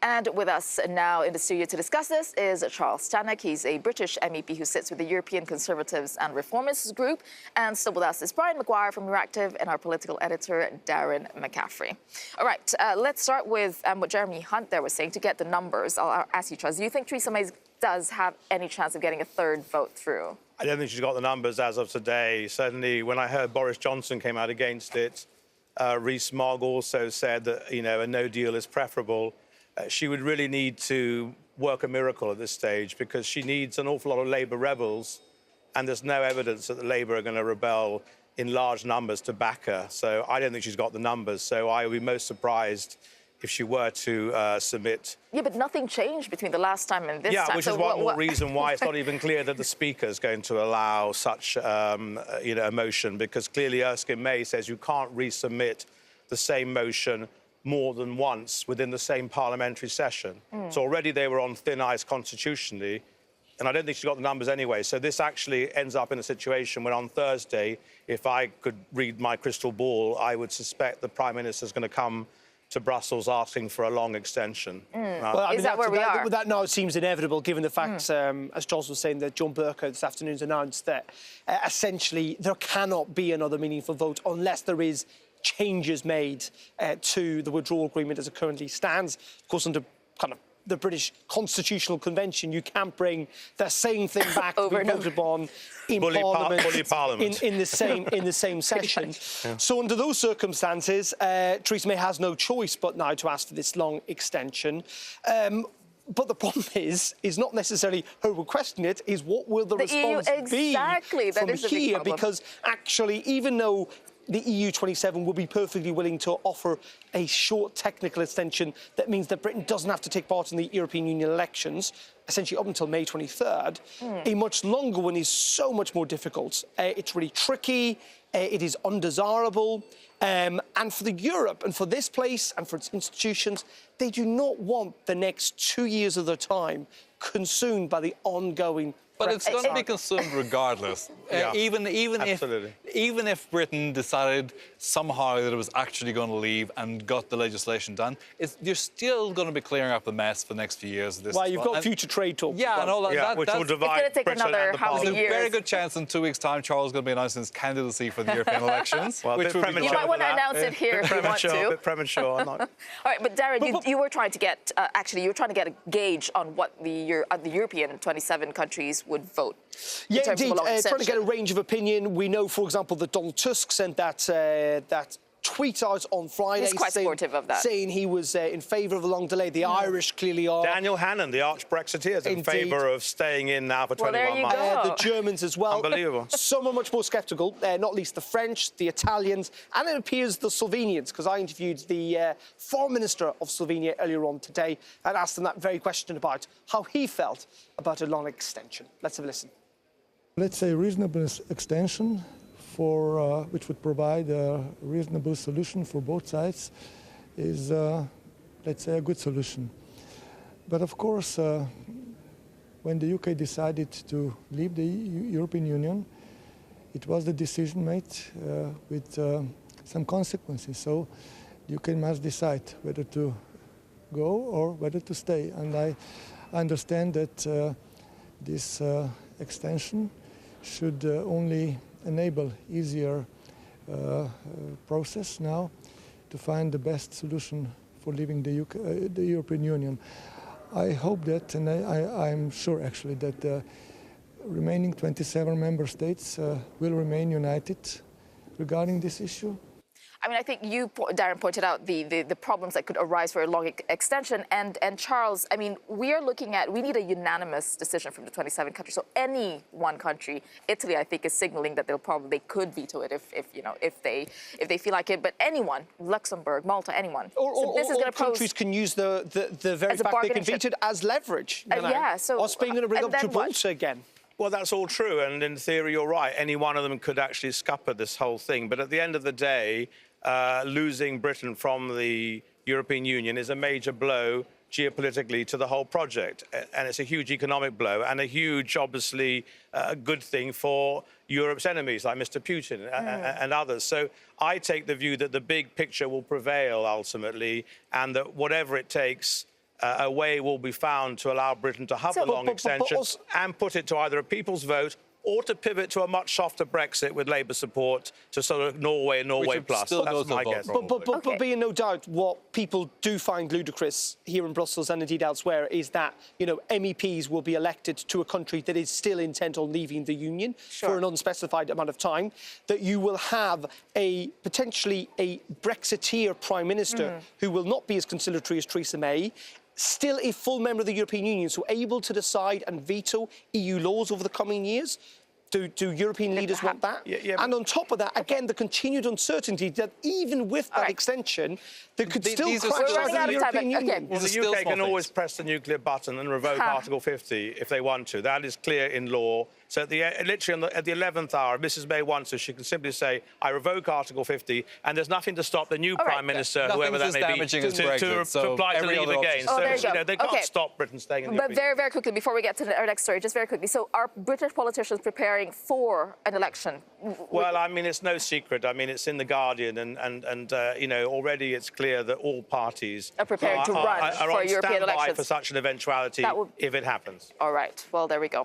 And with us now in the studio to discuss this is Charles Tannock. He's a British MEP who sits with the European Conservatives and Reformists group. And still with us is Brian Maguire from Euractiv and our political editor, Darren McCaffrey. All right, let's start with what Jeremy Hunt there was saying to get the numbers. I'll ask you, Charles, do you think Theresa May does have any chance of getting a third vote through? I don't think she's got the numbers as of today. Certainly, when I heard Boris Johnson came out against it, Rees-Mogg also said that, a no deal is preferable. She would really need to work a miracle at this stage because she needs an awful lot of Labour rebels, and there's no evidence that the Labour are going to rebel in large numbers to back her. So I don't think she's got the numbers. So I would be most surprised if she were to submit. Yeah, but nothing changed between the last time and this time. Yeah, which is one more reason why it's not even clear that the Speaker is going to allow such, a motion, because clearly Erskine May says you can't resubmit the same motion more than once within the same parliamentary session. So already they were on thin ice constitutionally, and I don't think she's got the numbers anyway. So this actually ends up in a situation where on Thursday, if I could read my crystal ball, I would suspect the Prime Minister's going to come to Brussels asking for a long extension. Well, I mean, is that where we are? That now seems inevitable, given the fact, as Charles was saying, that John Burke this afternoon's announced that essentially there cannot be another meaningful vote unless there is changes made to the withdrawal agreement as it currently stands. Of course, under kind of the British Constitutional Convention, you can't bring the same thing back to be voted upon in Parliament in the same session. Yeah. So under those circumstances, Theresa May has no choice but now to ask for this long extension. But the problem is not necessarily her requesting it, is what will the response be from here? Because actually, even though the EU 27 will be perfectly willing to offer a short technical extension that means that Britain doesn't have to take part in the European Union elections, essentially up until May 23rd. A much longer one is so much more difficult. It's really tricky. It is undesirable. And for Europe and for this place and for its institutions, they do not want the next 2 years of their time consumed by the ongoing. But it's going to be consumed regardless. Even if Britain decided somehow that it was actually going to leave and got the legislation done, you're still going to be clearing up the mess for the next few years. Well, you've got future trade talks. Yeah, and all that. Which will divide it's going to take another how many years? There's a very good chance in 2 weeks' time Charles is going to be announcing his candidacy for the European elections. Well, you might want to announce it here if you want to. A bit premature. I'm not. All right, but Darren, you were trying to get you were trying to get a gauge on what the European 27 countries would vote. Yeah, indeed. Trying to get a range of opinion. We know, for example, that Donald Tusk sent that tweet out on Friday. He's quite supportive of that, saying he was in favour of a long delay. The Irish clearly are. Daniel Hannan, the arch-Brexiteer, in favour of staying in now for 21 months. The Germans as well. Unbelievable. Some are much more sceptical, not least the French, the Italians, and it appears the Slovenians, because I interviewed the Foreign Minister of Slovenia earlier on today and asked him that very question about how he felt about a long extension. Let's have a listen. Let's say reasonable extension for which would provide a reasonable solution for both sides is, let's say, a good solution. But of course, when the UK decided to leave the European Union, it was the decision made with some consequences. So the UK must decide whether to go or whether to stay. And I understand that this extension should only enable easier process now to find the best solution for leaving the European Union. I hope that, and I'm sure actually that the remaining 27 member states will remain united regarding this issue. I mean, I think you, Darren, pointed out the problems that could arise for a long extension. And Charles, I mean, we need a unanimous decision from the 27 countries. So any one country, Italy, I think, is signaling that they could veto it if they feel like it. But anyone, Luxembourg, Malta, anyone. Or countries can use the very fact they can veto it as leverage. Yeah. So are Spain going to bring up Gibraltar again? Well, that's all true, and in theory, you're right. Any one of them could actually scupper this whole thing. But at the end of the day, losing Britain from the European Union is a major blow geopolitically to the whole project. And it's a huge economic blow and a huge, obviously, good thing for Europe's enemies, like Mr. Putin and others. So I take the view that the big picture will prevail ultimately, and that whatever it takes, a way will be found to allow Britain to have the long extension and put it to either a people's vote or to pivot to a much softer Brexit with Labour support to sort of Norway plus. That's my guess. But be in no doubt, what people do find ludicrous here in Brussels and indeed elsewhere is that, you know, MEPs will be elected to a country that is still intent on leaving the Union for an unspecified amount of time, that you will have potentially a Brexiteer Prime Minister who will not be as conciliatory as Theresa May, still a full member of the European Union, so able to decide and veto EU laws over the coming years. Do European leaders want that? And on top of that, again, the continued uncertainty that even with that extension, they could still crash out the European Union. Well, the UK can always press the nuclear button and revoke Article 50 if they want to. That is clear in law. So literally at the 11th hour, if Mrs May wants to, she can simply say, I revoke Article 50, and there's nothing to stop the new Prime Minister, whoever that may be, to apply to leave again. So they can't stop Britain staying in the European Union. Very quickly, before we get to our next story, just very quickly. So are British politicians preparing for an election? Well, I mean, it's no secret. I mean, it's in The Guardian, and you know, already it's clear that all parties are prepared to run for European elections. For such an eventuality if it happens. All right. Well, there we go.